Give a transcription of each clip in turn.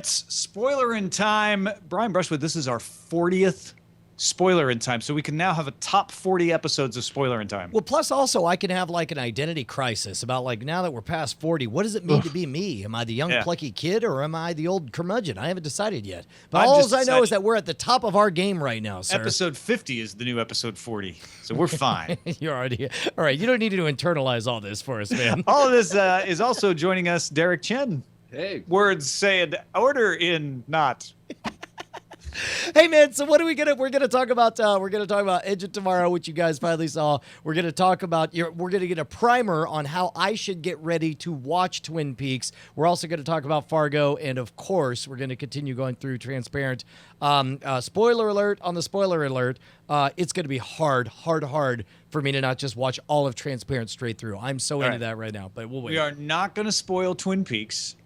It's Spoilerin time. Brian Brushwood, this is our 40th Spoilerin time, so we can now have a top 40 episodes of Spoilerin time. Well, plus also I can have like an identity crisis about like now that we're past 40, what does it mean to be me? Am I the young plucky kid or am I the old curmudgeon? I haven't decided yet. But all I know is that we're at the top of our game right now, sir. Episode 50 is the new episode 40, so we're fine. You're already all right. You don't need to internalize all this for us, man. All of this is also joining us, Derek Chen. Hey. Words saying order in not. Hey man, so what are we're gonna talk about Edge of Tomorrow, which you guys finally saw. We're gonna talk about we're gonna get a primer on how I should get ready to watch Twin Peaks. We're also gonna talk about Fargo, and of course, we're gonna continue going through Transparent. Spoiler alert on the spoiler alert. It's gonna be hard for me to not just watch all of Transparent straight through. I'm so into that right now, but we'll wait. We are not gonna spoil Twin Peaks.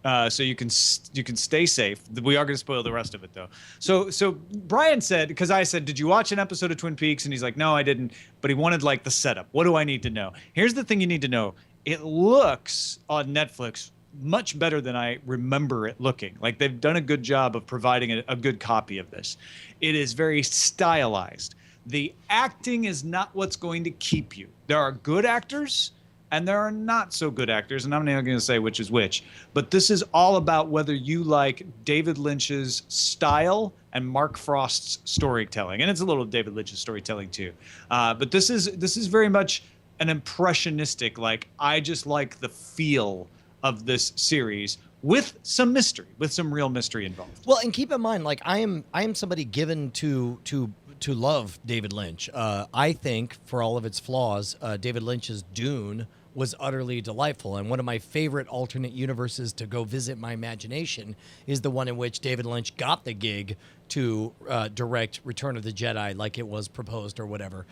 So you can stay safe. We are going to spoil the rest of it, though. So Brian said, because I said, did you watch an episode of Twin Peaks? And he's like, no, I didn't. But he wanted like the setup. What do I need to know? Here's the thing you need to know. It looks on Netflix much better than I remember it looking. Like they've done a good job of providing a good copy of this. It is very stylized. The acting is not what's going to keep you. There are good actors. And there are not so good actors, and I'm not even going to say which is which. But this is all about whether you like David Lynch's style and Mark Frost's storytelling, and it's a little David Lynch's storytelling too. But this is very much an impressionistic. Like I just like the feel of this series with some mystery, with some real mystery involved. Well, and keep in mind, like I am somebody given to love David Lynch. I think for all of its flaws, David Lynch's Dune was utterly delightful. And one of my favorite alternate universes to go visit my imagination is the one in which David Lynch got the gig to direct Return of the Jedi like it was proposed or whatever.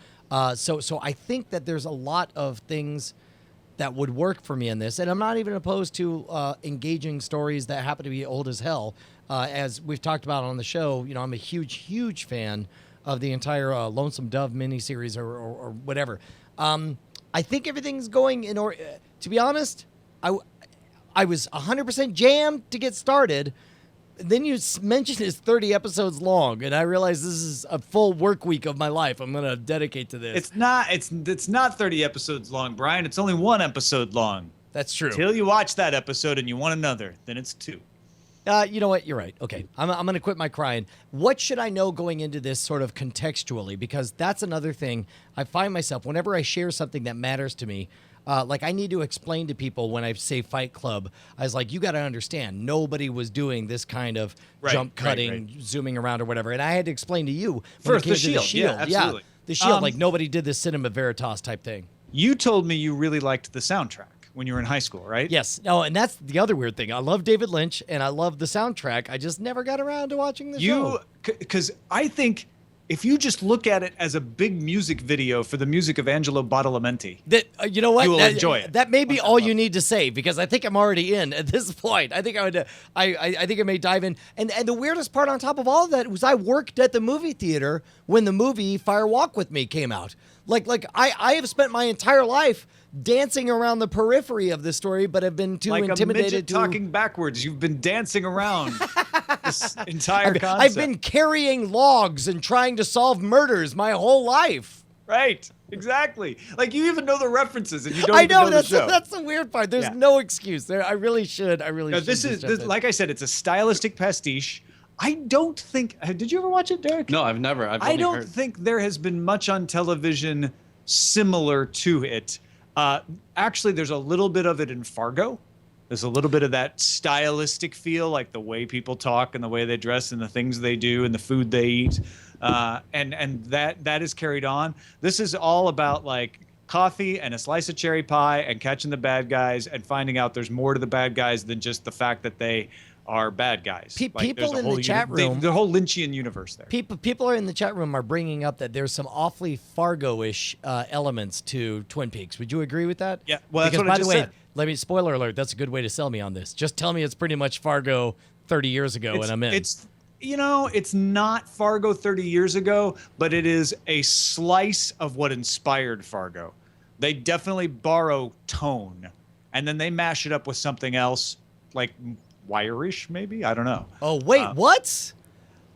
So I think that there's a lot of things that would work for me in this. And I'm not even opposed to engaging stories that happen to be old as hell. As we've talked about on the show, you know, I'm a huge fan of the entire Lonesome Dove miniseries or whatever. I think everything's going in order. To be honest, I was 100% jammed to get started. Then you mentioned it's 30 episodes long, and I realized this is a full work week of my life I'm going to dedicate to this. It's not 30 episodes long, Brian. It's only one episode long. That's true. Till you watch that episode and you want another, then it's two. You know what? You're right. Okay. I'm going to quit my crying. What should I know going into this sort of contextually? Because that's another thing. I find myself, whenever I share something that matters to me, like I need to explain to people when I say Fight Club, I was like, you got to understand, nobody was doing this kind of jump cutting, zooming around or whatever. And I had to explain to you. First, the Shield. Yeah, absolutely. The Shield, like nobody did this Cinema Veritas type thing. You told me you really liked the soundtrack when you were in high school, right? Yes. No, and that's the other weird thing. I love David Lynch, and I love the soundtrack. I just never got around to watching the show. Because I think if you just look at it as a big music video for the music of Angelo Badalamenti, that you know what, you will enjoy it. That may be all you need to say, because I think I'm already in at this point. I think I would. I think I may dive in. And the weirdest part on top of all of that was I worked at the movie theater when the movie Fire Walk with Me came out. Like I have spent my entire life dancing around the periphery of this story, but have been too intimidated like a midget to talking backwards. You've been dancing around this entire concept. I've been carrying logs and trying to solve murders my whole life. Right. Exactly. Like you even know the references and you don't even know the show. That's the weird part. There's no excuse there. I really should. This is like I said, it's a stylistic pastiche. I don't think. Did you ever watch it, Derek? No, I've never. I don't think there has been much on television similar to it. Actually, there's a little bit of it in Fargo. There's a little bit of that stylistic feel, like the way people talk and the way they dress and the things they do and the food they eat. And that is carried on. This is all about like coffee and a slice of cherry pie and catching the bad guys and finding out there's more to the bad guys than just the fact that they are bad guys. People in the chat room, the whole Lynchian universe there. People are in the chat room are bringing up that there's some awfully Fargo-ish elements to Twin Peaks. Would you agree with that? Yeah. Well, that's because, what I by just the way, said. let me spoiler alert. That's a good way to sell me on this. Just tell me it's pretty much Fargo 30 years ago, and I'm in. It's not Fargo 30 years ago, but it is a slice of what inspired Fargo. They definitely borrow tone, and then they mash it up with something else, like wire-ish, maybe. I don't know. Oh wait, what?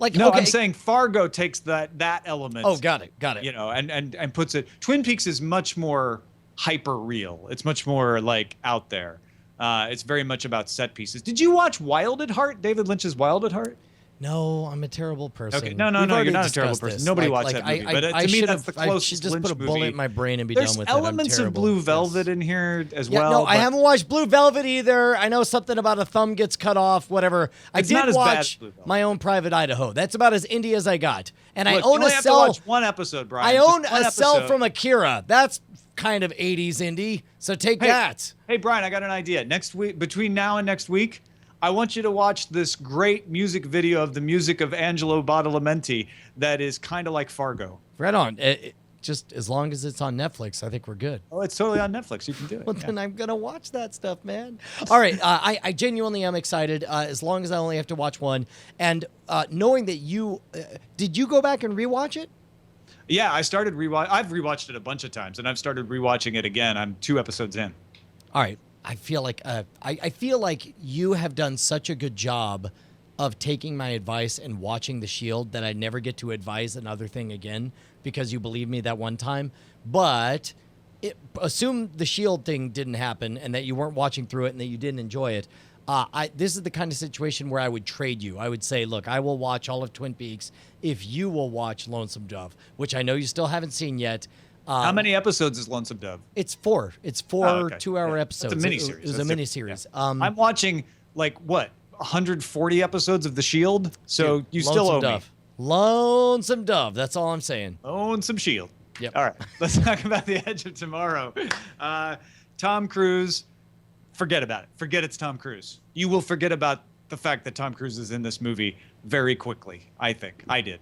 Like No, okay. I'm saying Fargo takes that element. Oh, got it. You know, and puts it. Twin Peaks is much more hyper real. It's much more like out there. It's very much about set pieces. Did you watch Wild at Heart? David Lynch's Wild at Heart? No, I'm a terrible person. Okay, no, We've already you're not a terrible discussed person. this. Nobody watched that movie, but to me, that's the I closest should just Lynch put a bullet movie. in my brain and be There's done with elements it. I'm of Blue terrible. Velvet Yes. in here as Yeah, well. no, I but haven't watched Blue Velvet either. I know something about a thumb gets cut off, whatever. I It's did not as bad as watch Blue Velvet. My Own Private Idaho. That's about as indie as I got. And Look, I you own only a have to cell. watch one episode, Brian. I Just own one a cell episode. from Akira. That's kind of 80s indie. So take that. Hey, Brian, I got an idea. Next week, between now and next week, I want you to watch this great music video of the music of Angelo Badalamenti that is kind of like Fargo. Right on. Just as long as it's on Netflix, I think we're good. Oh, it's totally on Netflix. You can do it. Well, yeah. then I'm going to watch that stuff, man. All right. I genuinely am excited as long as I only have to watch one. And knowing that you did you go back and rewatch it? Yeah, I started rewatch. I've rewatched it a bunch of times, and I've started rewatching it again. I'm 2 episodes in. All right. I feel like I feel like you have done such a good job of taking my advice and watching The Shield that I never get to advise another thing again because you believed me that one time. But assume The Shield thing didn't happen and that you weren't watching through it and that you didn't enjoy it. This is the kind of situation where I would trade you. I would say, look, I will watch all of Twin Peaks if you will watch Lonesome Dove, which I know you still haven't seen yet. How many episodes is Lonesome Dove? It's 4. It's 4 okay. 2-hour Yeah. episodes. It's a miniseries. It was a That's miniseries. Yeah. I'm watching, like, what, 140 episodes of The Shield? So Dude, you still owe Dove. Lonesome Dove. That's all I'm saying. me. Own some Shield. Yep. All right. Let's talk about The Edge of Tomorrow. Tom Cruise, forget about it. Forget it's Tom Cruise. You will forget about the fact that Tom Cruise is in this movie very quickly, I think. I did.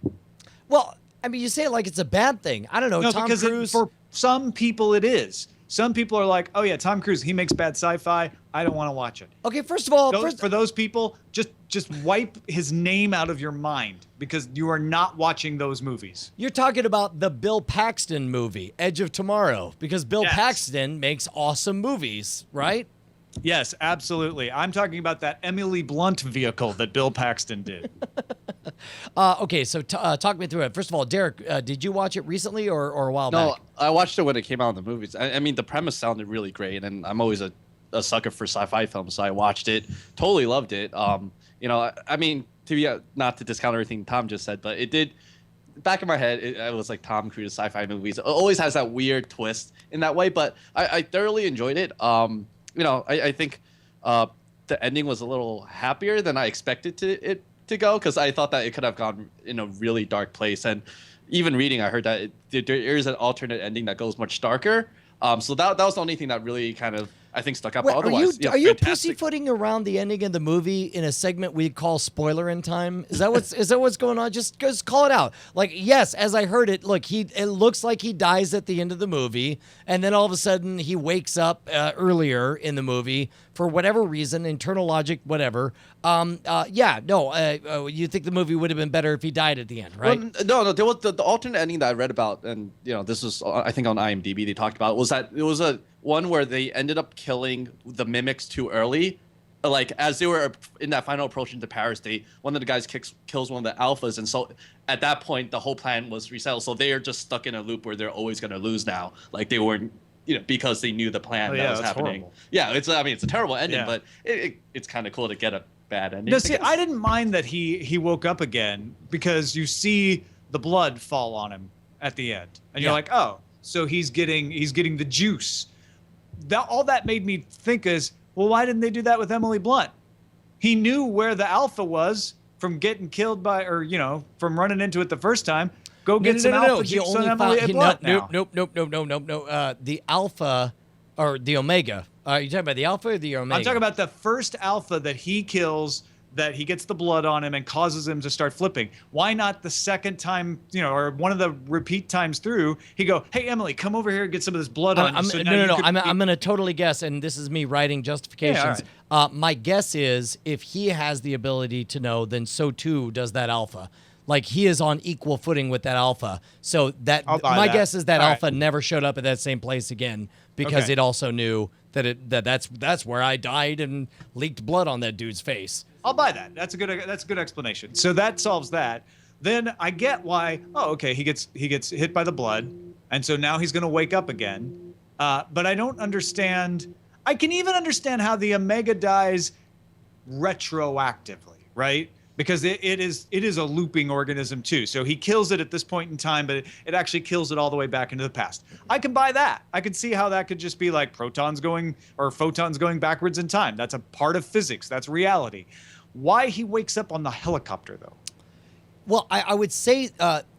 Well, I mean, you say it like it's a bad thing. I don't know. No, Tom because Cruise. for some people it is. Some people are like, oh yeah, Tom Cruise, he makes bad sci-fi. I don't want to watch it. Okay, first of all, For those people, just wipe his name out of your mind because you are not watching those movies. you're talking about the Bill Paxton movie, Edge of Tomorrow, because Bill Yes. Paxton makes awesome movies, right? Yes, absolutely. I'm talking about that Emily Blunt vehicle that Bill Paxton did. Okay, so talk me through it. First of all, Derek, did you watch it recently or a while No, back? I watched it when it came out in the movies. I mean, the premise sounded really great, and I'm always a sucker for sci-fi films, so I watched it. Totally loved it. You know, I mean, to be not to discount everything Tom just said, but it did. Back in my head, it was like Tom Cruise sci-fi movies. It always has that weird twist in that way, but I thoroughly enjoyed it. You know, I think the ending was a little happier than I expected it to go, because I thought that it could have gone in a really dark place. And even reading, I heard that there is an alternate ending that goes much darker. So that was the only thing that really kind of, I think, stuck out. Wait, But otherwise, are you fantastic. pussyfooting around the ending of the movie in a segment we call Spoilerin time? Is that what's going on? Just call it out. Like, yes, as I heard it, look, it looks like he dies at the end of the movie, and then all of a sudden he wakes up earlier in the movie for whatever reason, internal logic, whatever. You think the movie would have been better if he died at the end, right? Well, no. There was the alternate ending that I read about, and you know, this was I think on IMDb they talked about, was that it was a one where they ended up killing the mimics too early. Like, as they were in that final approach into Paris, one of the guys kills one of the alphas, and so at that point the whole plan was resettled. So they are just stuck in a loop where they're always going to lose now. Like, they weren't, you know, because they knew the plan that was that's happening. horrible. Yeah, it's a terrible ending, Yeah. but it's kind of cool to get a bad ending. No, see, I didn't mind that he woke up again because you see the blood fall on him at the end, and you're Yeah. like, oh, so he's getting the juice. All that made me think is, well, why didn't they do that with Emily Blunt? He knew where the alpha was from getting killed by, or from running into it the first time. Go get some alpha He juice on only Emily found Blunt now. nope. The alpha or the omega. Are you talking about the alpha or the omega? I'm talking about the first alpha that he kills, that he gets the blood on him and causes him to start flipping. Why not the second time, or one of the repeat times through, he go, hey, Emily, come over here and get some of this blood on you. I'm going to totally guess, and this is me writing justifications. Yeah, My guess is if he has the ability to know, then so too does that alpha. Like he is on equal footing with that alpha. So that I'll buy my that. guess is that All alpha right. never showed up at that same place again because Okay. it also knew that's where I died and leaked blood on that dude's face. I'll buy that. That's a good explanation. So that solves that. Then I get why. Oh, okay. He gets hit by the blood, and so now he's going to wake up again. But I don't understand. I can even understand how the Omega dies retroactively, right? Because it is a looping organism too. So he kills it at this point in time, but it actually kills it all the way back into the past. I can buy that. I could see how that could just be like photons going backwards in time. That's a part of physics. That's reality. Why he wakes up on the helicopter though? Well, I would say,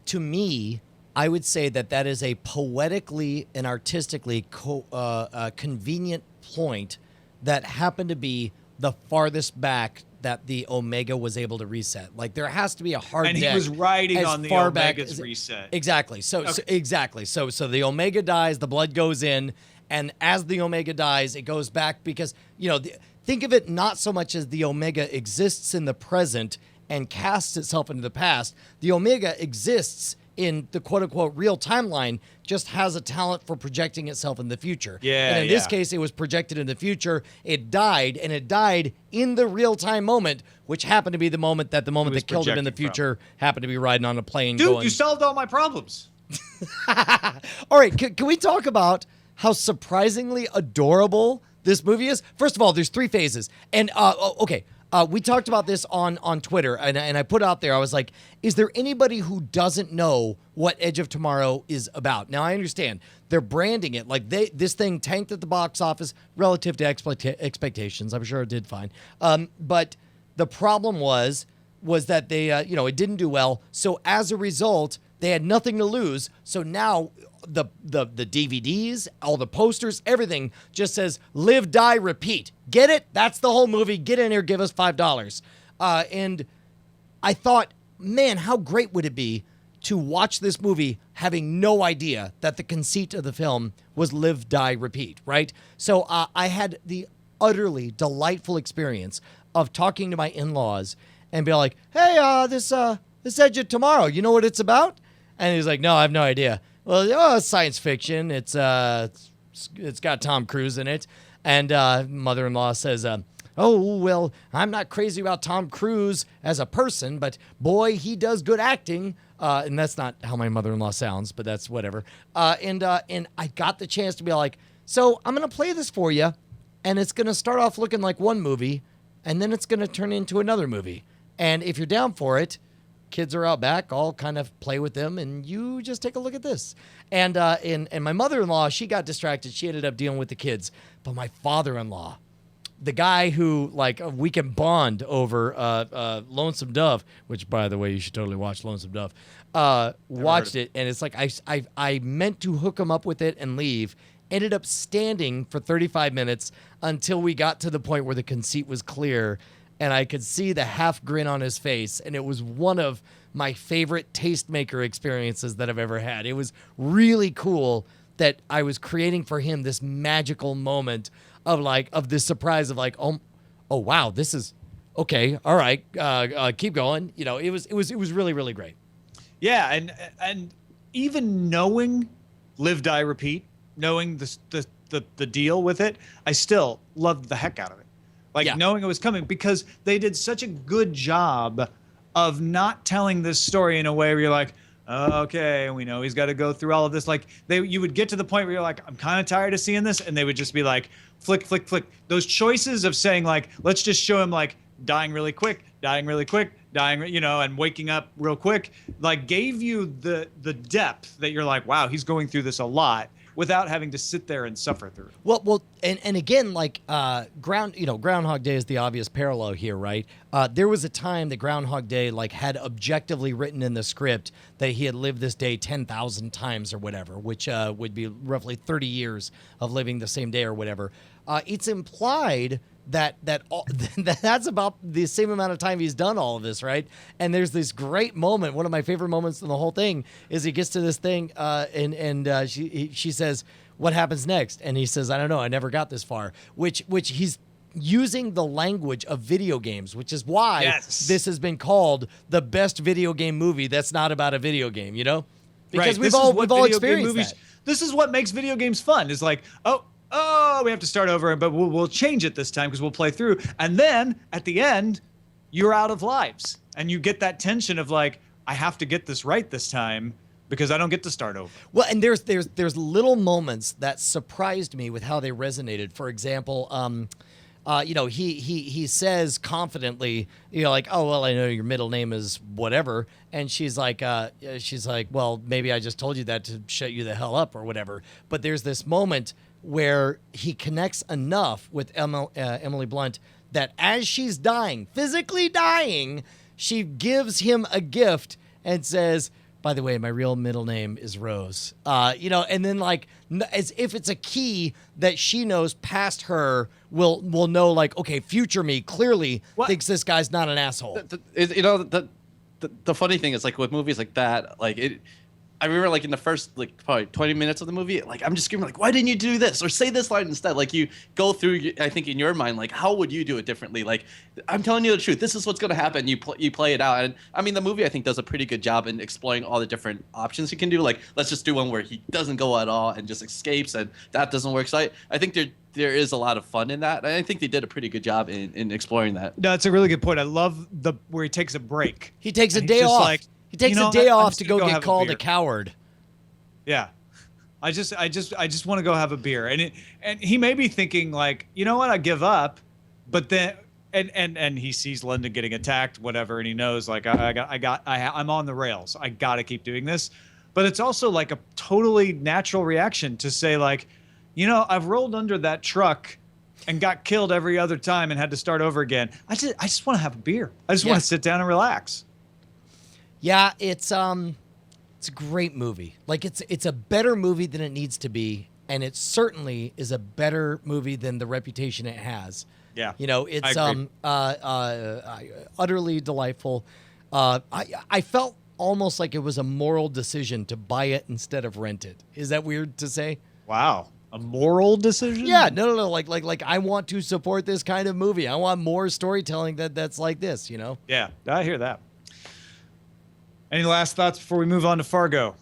to me, I would say that is a poetically and artistically convenient point that happened to be the farthest back that the Omega was able to reset. Like there has to be a hard And deck he was riding as on the far back Omega's as- reset. Exactly. So exactly. So the Omega dies, the blood goes in, and as the Omega dies, it goes back because think of it not so much as the Omega exists in the present and casts itself into the past. The Omega exists in the quote-unquote real timeline, just has a talent for projecting itself in the future. Yeah, and in this case, it was projected in the future. It died, and it died in the real-time moment, which happened to be the moment that was killed him in the projecting from. future happened to be riding on a plane Dude, going... you solved all my problems. All right, can we talk about how surprisingly adorable this movie is? First of all, there's 3 phases. And, okay... we talked about this on Twitter, and I put out there, I was like, is there anybody who doesn't know what Edge of Tomorrow is about? Now, I understand. They're branding it. Like, this thing tanked at the box office relative to expectations. I'm sure it did fine. But the problem was that they, it didn't do well. So as a result, they had nothing to lose. So now the DVDs, all the posters, everything just says live, die, repeat. Get it? That's the whole movie. Get in here, give us $5. And I thought, man, how great would it be to watch this movie having no idea that the conceit of the film was live, die, repeat, right? So I had the utterly delightful experience of talking to my in-laws and be like, hey, this Edge of Tomorrow, you know what it's about? And he's like, no, I have no idea. Well, it's science fiction. It's got Tom Cruise in it. And mother-in-law says, oh, well, I'm not crazy about Tom Cruise as a person, but boy, he does good acting. And that's not how my mother-in-law sounds, but that's whatever. And I got the chance to be like, so I'm going to play this for you, and it's going to start off looking like one movie, and then it's going to turn into another movie. And if you're down for it, kids are out back, I'll kind of play with them, and you just take a look at this. And my mother-in-law, she got distracted. She ended up dealing with the kids. But my father-in-law, the guy who, like, we can bond over Lonesome Dove, which, by the way, you should totally watch Lonesome Dove, watched it, and it's like I meant to hook him up with it and leave, ended up standing for 35 minutes until we got to the point where the conceit was clear, and I could see the half grin on his face, and it was one of my favorite tastemaker experiences that I've ever had. It was really cool that I was creating for him this magical moment of this surprise of like, oh wow, this is okay. All right, keep going. It was really, really great. Yeah, and even knowing live, die, repeat, knowing the deal with it, I still loved the heck out of it. Like knowing it was coming, because they did such a good job of not telling this story in a way where you're like, oh, okay, we know he's got to go through all of this. Like you would get to the point where you're like, I'm kind of tired of seeing this, and they would just be like, flick, flick, flick. Those choices of saying like, let's just show him like dying really quick, dying, and waking up real quick, like gave you the depth that you're like, wow, he's going through this a lot, without having to sit there and suffer through it. Well, and again, like Groundhog Day is the obvious parallel here, right? There was a time that Groundhog Day like had objectively written in the script that he had lived this day 10,000 times or whatever, which would be roughly 30 years of living the same day or whatever. It's implied that's about the same amount of time he's done all of this, right? And there's this great moment. One of my favorite moments in the whole thing is he gets to this thing, and she says, "What happens next?" And he says, "I don't know. I never got this far." Which he's using the language of video games, which is why Yes. this has been called the best video game movie that's not about a video game, you know? Because Right. we've This is all what we've all video game experienced that. This is what makes video games fun. Is like, oh, we have to start over, but we'll change it this time because we'll play through. And then at the end, you're out of lives, and you get that tension of like, I have to get this right this time because I don't get to start over. Well, and there's little moments that surprised me with how they resonated. For example, he says confidently, like, oh well, I know your middle name is whatever, and she's like, well, maybe I just told you that to shut you the hell up or whatever. But there's this moment where he connects enough with Emily Blunt that as she's dying, physically dying, she gives him a gift and says, by the way, my real middle name is Rose. And then like as if it's a key that she knows past her will know, like, okay, future me clearly thinks this guy's not an asshole. The funny thing is, like, with movies like that, like I remember, like, in the first, like, probably 20 minutes of the movie, like, I'm just screaming, like, why didn't you do this or say this line instead? Like, you go through, I think, in your mind, like, how would you do it differently? Like, I'm telling you the truth. This is what's going to happen. You play it out. And, I mean, the movie, I think, does a pretty good job in exploring all the different options you can do. Like, let's just do one where he doesn't go at all and just escapes, and that doesn't work. So I think there is a lot of fun in that. And I think they did a pretty good job in exploring that. No, it's a really good point. I love where he takes a break. He takes a And day he's just off. like, He takes you know, a day I'm off just to gonna go have get a called a beer. coward. Yeah. I just want to go have a beer. And he may be thinking like, you know what, I give up. But then and he sees Linda getting attacked, whatever, and he knows like I'm on the rails. I got to keep doing this. But it's also like a totally natural reaction to say like, I've rolled under that truck and got killed every other time and had to start over again. I just want to have a beer. I just want to sit down and relax. Yeah, it's a great movie. Like it's a better movie than it needs to be, and it certainly is a better movie than the reputation it has. Yeah. It's utterly delightful. I felt almost like it was a moral decision to buy it instead of rent it. Is that weird to say? Wow. A moral decision? Yeah, no. Like I want to support this kind of movie. I want more storytelling that's like this, Yeah, I hear that. Any last thoughts before we move on to Fargo?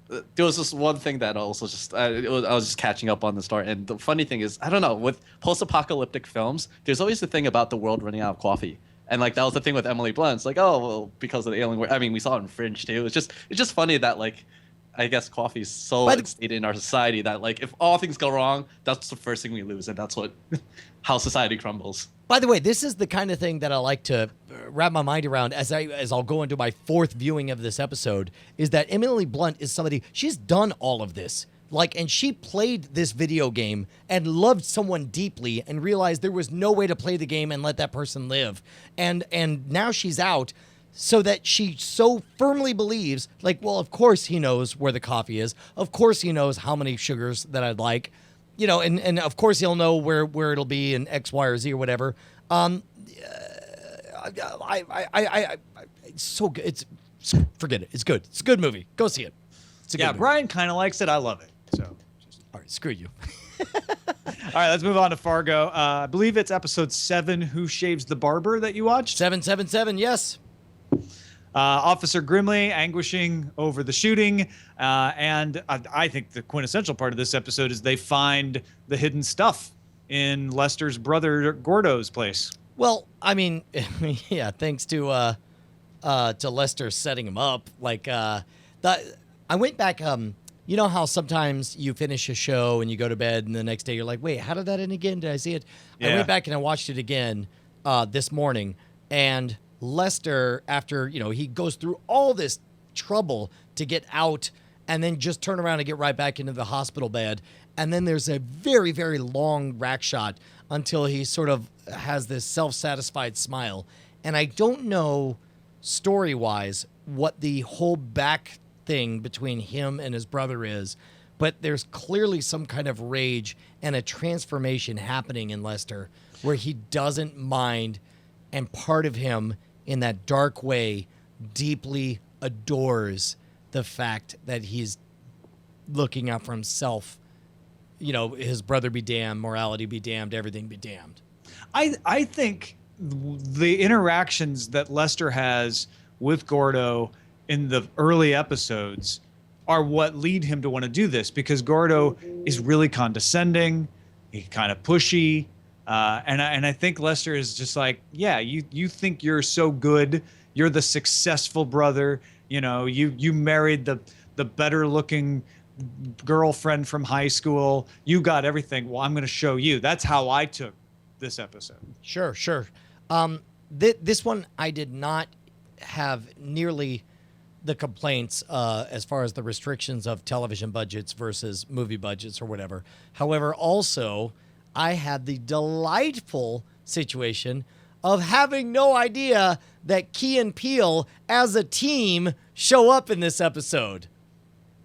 There was this one thing that also just I was just catching up on the story, and the funny thing is, I don't know, with post-apocalyptic films, there's always the thing about the world running out of coffee, and like that was the thing with Emily Blunt. It's like, oh well, because of the alien. I mean, we saw it in Fringe too. It's just funny that like, I guess coffee is so instated in our society that like if all things go wrong, that's the first thing we lose, and that's what how society crumbles. By the way, this is the kind of thing that I like to wrap my mind around as I'll go into my fourth viewing of this episode, is that Emily Blunt is somebody, she's done all of this. Like, and she played this video game and loved someone deeply and realized there was no way to play the game and let that person live. And now she's out so that she so firmly believes, like, well, of course he knows where the coffee is. Of course he knows how many sugars that I'd like. And of course he'll know where it'll be in X, Y, or Z or whatever. It's so good. Forget it. It's good. It's a good movie. Go see it. It's a good movie. Brian kind of likes it. I love it. So, all right, screw you. all right, let's move on to Fargo. I believe it's episode 7, Who Shaves the Barber, that you watched. 777. Yes. Officer Grimley anguishing over the shooting. And I think the quintessential part of this episode is they find the hidden stuff in Lester's brother Gordo's place. Well, I mean, yeah, thanks to Lester setting him up. Like, I went back, you know how sometimes you finish a show and you go to bed and the next day you're like, wait, how did that end again? Did I see it? Yeah. I went back and I watched it again this morning, and Lester, after, he goes through all this trouble to get out and then just turn around and get right back into the hospital bed. And then there's a very, very long rack shot until he sort of has this self-satisfied smile. And I don't know, story-wise, what the whole back thing between him and his brother is, but there's clearly some kind of rage and a transformation happening in Lester where he doesn't mind, and part of him in that dark way deeply adores the fact that he's looking out for himself. His brother be damned, morality be damned, everything be damned. I think the interactions that Lester has with Gordo in the early episodes are what lead him to want to do this, because Gordo is really condescending, he's kind of pushy, and I think Lester is just like, yeah, you think you're so good, you're the successful brother, you married the better looking girlfriend from high school, you got everything. Well, I'm going to show you. That's how I took this episode. Sure. This one I did not have nearly the complaints as far as the restrictions of television budgets versus movie budgets or whatever. However, also I had the delightful situation of having no idea that Key and Peele as a team show up in this episode.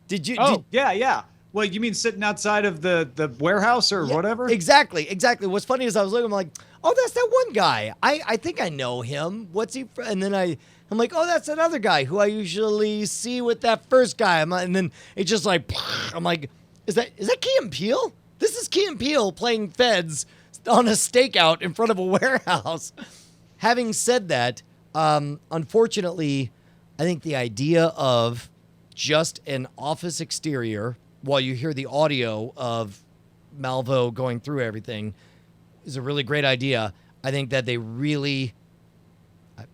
Did you? Yeah. Well, you mean sitting outside of the warehouse or whatever? Exactly. What's funny is I was looking, I'm like, oh, that's that one guy. I think I know him. What's he? And then I'm like, oh, that's another guy who I usually see with that first guy. And then it's just like, I'm like, is that Key and Peele? This is Key and Peele playing feds on a stakeout in front of a warehouse. Having said that, unfortunately, I think the idea of just an office exterior while you hear the audio of Malvo going through everything is a really great idea. I think that they really,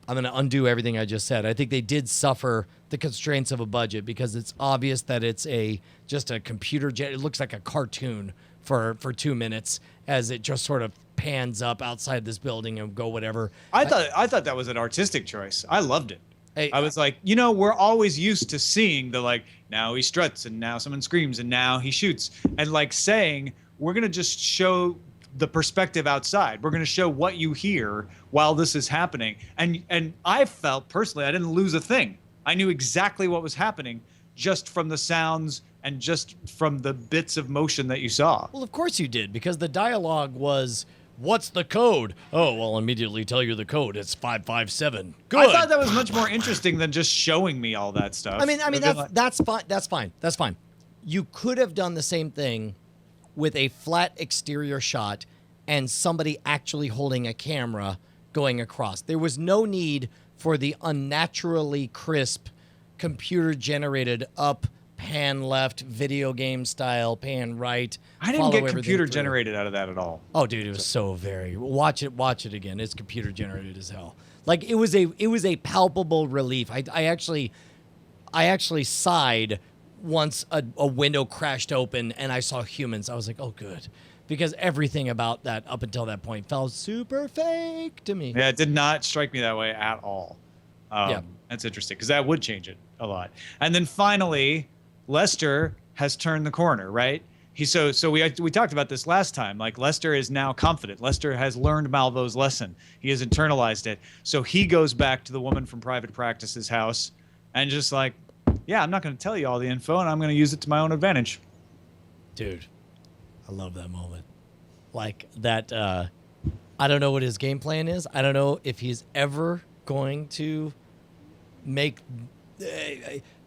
I'm going to undo everything I just said. I think they did suffer the constraints of a budget, because it's obvious that it's just a computer, it looks like a cartoon for 2 minutes as it just sort of pans up outside this building and go whatever. I thought that was an artistic choice. I loved it. I was like, we're always used to seeing now he struts and now someone screams and now he shoots, and saying, we're going to just show the perspective outside. We're going to show what you hear while this is happening. And I felt personally, I didn't lose a thing. I knew exactly what was happening just from the sounds and just from the bits of motion that you saw. Well, of course you did, because the dialogue was, what's the code? Oh, well, I'll immediately tell you the code. It's 557. Good. I thought that was much more interesting than just showing me all that stuff. I mean that's fine. That's fine. You could have done the same thing with a flat exterior shot and somebody actually holding a camera going across. There was no need for the unnaturally crisp computer-generated up, pan left, video game style, pan right. I didn't get computer generated out of that at all. Oh, dude, it was so very. Watch it again. It's computer generated as hell. It was a palpable relief. I actually sighed once a window crashed open and I saw humans. I was like, oh, good. Because everything about that up until that point felt super fake to me. Yeah, it did not strike me that way at all. That's interesting, because that would change it a lot. And then finally, Lester has turned the corner, right? We talked about this last time. Lester is now confident. Lester has learned Malvo's lesson. He has internalized it. So he goes back to the woman from private practice's house and just I'm not going to tell you all the info, and I'm going to use it to my own advantage. Dude, I love that moment. I don't know what his game plan is. I don't know if he's ever going to make...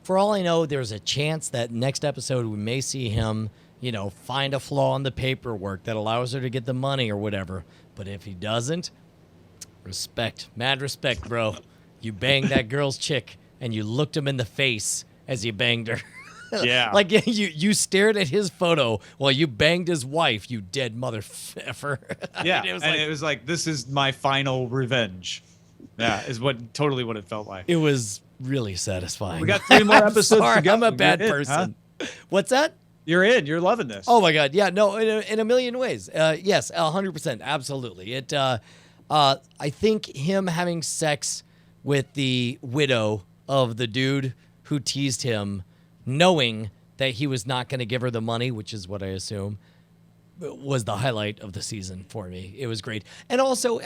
For all I know, there's a chance that next episode we may see him, find a flaw in the paperwork that allows her to get the money or whatever. But if he doesn't, respect. Mad respect, bro. You banged that girl's chick, and you looked him in the face as you banged her. Yeah. You stared at his photo while you banged his wife, you dead motherfucker. Yeah, it was like, this is my final revenge. Yeah, is totally what it felt like. It was really satisfying. We got 3 more episodes to go. I'm a bad person. Huh? What's that? You're in. You're loving this. Oh my God. Yeah. No. In a million ways. Yes. 100%. Absolutely. I think him having sex with the widow of the dude who teased him, knowing that he was not going to give her the money, which is what I assume, was the highlight of the season for me. It was great. And also,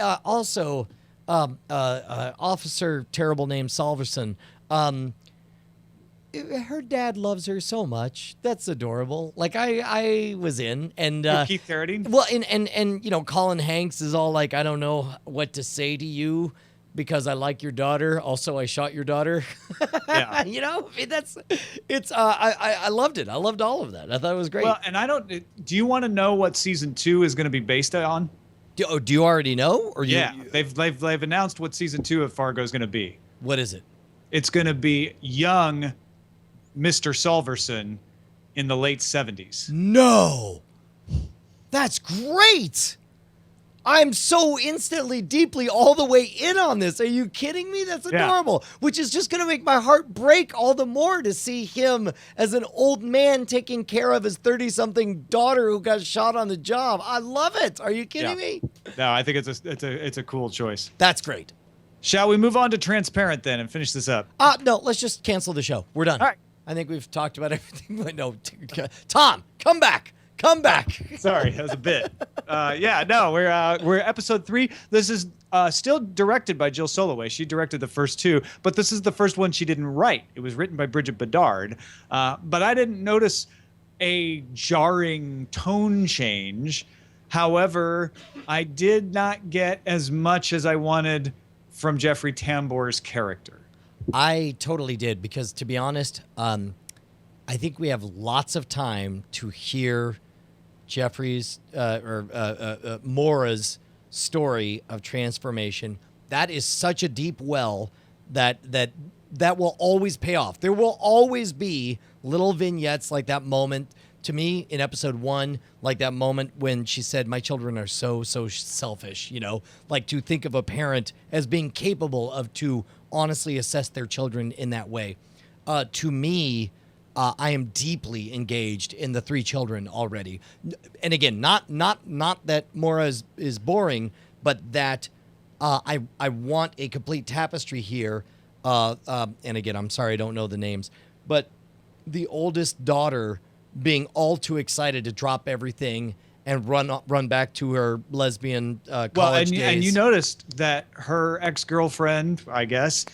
Officer Terrible Name Salverson, her dad loves her so much. That's adorable. I was in, and Keith Carradine. Well, and Colin Hanks is all like, I don't know what to say to you because I like your daughter. Also, I shot your daughter. Yeah. I loved it. I loved all of that. I thought it was great. Well, and do you want to know what season 2 is going to be based on? Do you already know? Or Yeah, they've announced what season 2 of Fargo is going to be. What is it? It's going to be young Mr. Solverson in the late 70s. No. That's great. I'm so instantly, deeply all the way in on this. Are you kidding me? That's adorable. Which is just going to make my heart break all the more to see him as an old man taking care of his 30-something daughter who got shot on the job. I love it. Are you kidding me? No, I think it's a cool choice. That's great. Shall we move on to Transparent then and finish this up? No, let's just cancel the show. We're done. All right. I think we've talked about everything. No, Tom, come back. Come back. Sorry, that was a bit. We're episode 3. This is still directed by Jill Soloway. She directed the first 2, but this is the first one she didn't write. It was written by Bridget Bedard. But I didn't notice a jarring tone change. However, I did not get as much as I wanted from Jeffrey Tambor's character. I totally did, because to be honest, I think we have lots of time to hear Jeffrey's Maura's story of transformation. That is such a deep well that will always pay off. There will always be little vignettes like that moment to me in episode 1, like that moment when she said, "My children are so selfish," like to think of a parent as being capable of to honestly assess their children in that way. To me, I am deeply engaged in the 3 children already. And again, not that Maura is boring, but that I want a complete tapestry here. And again, I'm sorry I don't know the names, but the oldest daughter being all too excited to drop everything and run back to her lesbian college days. And you noticed that her ex-girlfriend, I guess,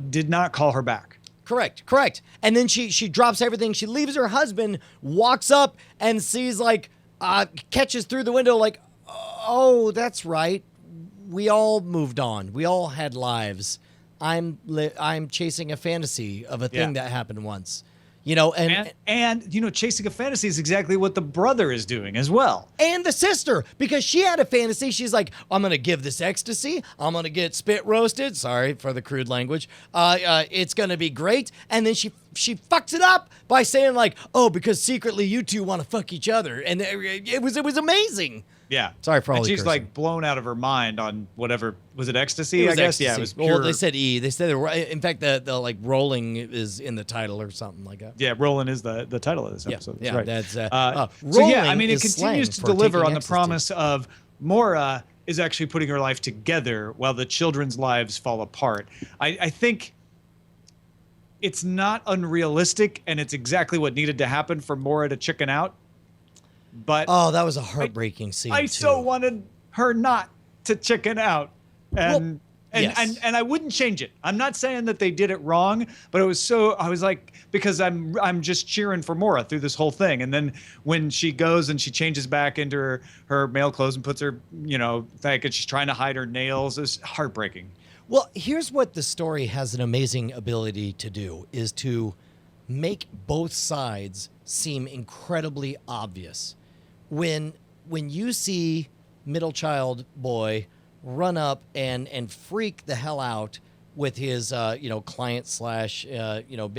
did not call her back. Correct. And then she drops everything. She leaves her husband, walks up and sees catches through the window like, oh, that's right. We all moved on. We all had lives. I'm chasing a fantasy of a thing that happened once. And chasing a fantasy is exactly what the brother is doing as well. And the sister, because she had a fantasy. She's like, I'm going to give this ecstasy. I'm going to get spit roasted. Sorry for the crude language. It's going to be great. And then she fucks it up by saying because secretly you two want to fuck each other. And it was amazing. Yeah. Sorry for all and the she's cursing. blown out of her mind on whatever. Was it ecstasy? It was I guess. ecstasy. Yeah, it was pure. Well, they said E. They said, in fact, the rolling is in the title or something like that. Yeah, rolling is the title of this episode. Yeah, right. That's it continues to deliver on the promise of Maura is actually putting her life together while the children's lives fall apart. I think it's not unrealistic, and it's exactly what needed to happen for Maura to chicken out. But that was a heartbreaking scene. I so wanted her not to chicken out, and I wouldn't change it. I'm not saying that they did it wrong, but I was like, because I'm just cheering for Maura through this whole thing, and then when she goes and she changes back into her male clothes and puts her, and she's trying to hide her nails, it's heartbreaking. Well, here's what the story has an amazing ability to do, is to make both sides seem incredibly obvious. When you see middle child boy run up and freak the hell out with his client slash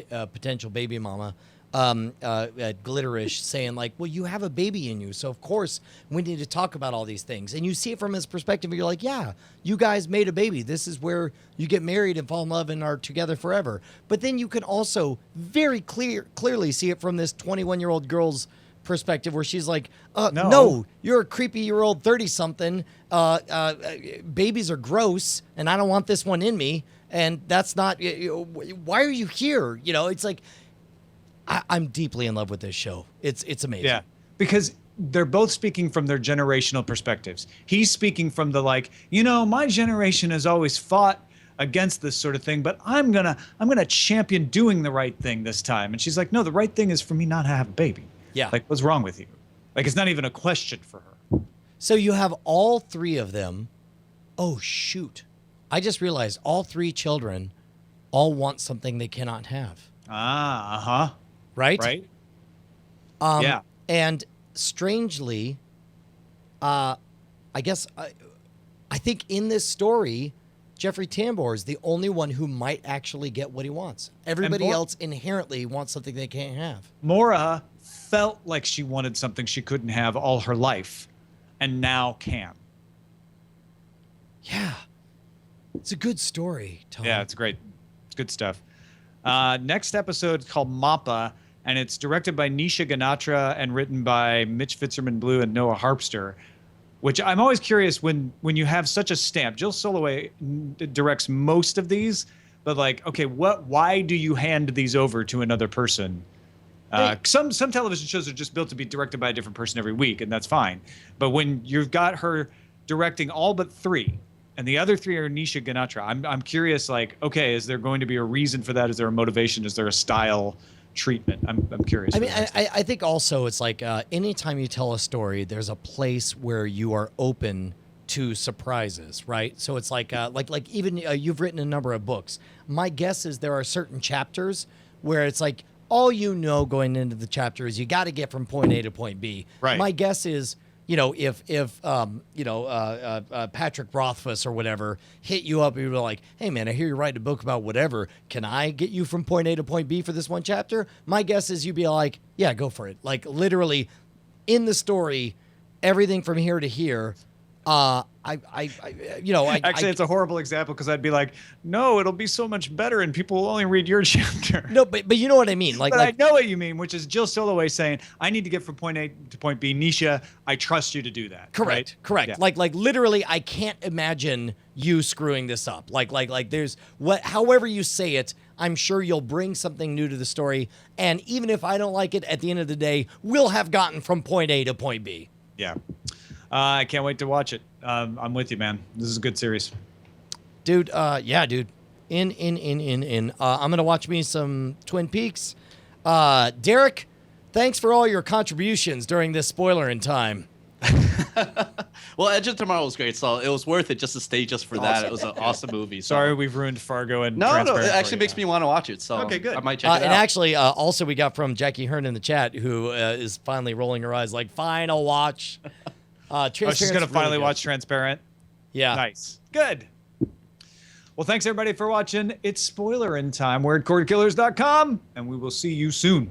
potential baby mama Glitterish saying well, you have a baby in you, so of course we need to talk about all these things, and you see it from his perspective and you're like, yeah, you guys made a baby, this is where you get married and fall in love and are together forever. But then you can also very clearly see it from this 21-year-old girl's perspective, where she's like, no, you're a creepy-year-old 30-something. Babies are gross, and I don't want this one in me. And that's not. Why are you here? It's like, I'm deeply in love with this show. It's amazing. Yeah, because they're both speaking from their generational perspectives. He's speaking from the my generation has always fought against this sort of thing, but I'm gonna champion doing the right thing this time. And she's like, no, the right thing is for me not to have a baby. Yeah. What's wrong with you? It's not even a question for her. So you have all 3 of them. Oh, shoot. I just realized all 3 children all want something they cannot have. Right? Right. And strangely, I guess I think in this story, Jeffrey Tambor is the only one who might actually get what he wants. Everybody else inherently wants something they can't have. Mora felt like she wanted something she couldn't have all her life, and now can. Yeah. It's a good story, Tom. Yeah, it's great. It's good stuff. Next episode is called Mappa, and it's directed by Nisha Ganatra and written by Mitch Fitzerman-Blue and Noah Harpster, which I'm always curious when you have such a stamp. Jill Soloway directs most of these, but like, okay, why do you hand these over to another person? Some television shows are just built to be directed by a different person every week, and that's fine. But when you've got her directing all but 3, and the other 3 are Nisha Ganatra, I'm curious, like, okay, is there going to be a reason for that? Is there a motivation? Is there a style treatment? I'm curious. I mean, I think also it's like anytime you tell a story, there's a place where you are open to surprises, right? So it's like even you've written a number of books. My guess is there are certain chapters where it's like all you know going into the chapter is you got to get from point A to point B. Right. My guess is, if Patrick Rothfuss or whatever hit you up and you were like, hey man, I hear you're writing a book about whatever. Can I get you from point A to point B for this one chapter? My guess is you'd be like, yeah, go for it. Like literally in the story, everything from here to here. Actually, it's a horrible example because I'd be like, no, it'll be so much better and people will only read your chapter. No, but you know what I mean. But I know what you mean, which is Jill Soloway saying, I need to get from point A to point B. Nisha, I trust you to do that. Correct. Right? Correct. Yeah. Like literally, I can't imagine you screwing this up. Like there's however you say it, I'm sure you'll bring something new to the story. And even if I don't like it, at the end of the day, we'll have gotten from point A to point B. Yeah. I can't wait to watch it. I'm with you, man. This is a good series. Dude, yeah, dude. In. I'm going to watch me some Twin Peaks. Derek, thanks for all your contributions during this Spoilerin time. Well, Edge of Tomorrow was great, so it was worth it just to stay just for that. It was an awesome movie. So. Sorry, we've ruined Fargo and No, it Transparent actually makes me want to watch it. So okay, good. I might check it out. And actually, also we got from Jackie Hearn in the chat, who is finally rolling her eyes like, fine, I'll watch. She's going to finally watch Transparent? Yeah. Nice. Good. Well, thanks everybody for watching. It's Spoilerin time. We're at Cordkillers.com, and we will see you soon.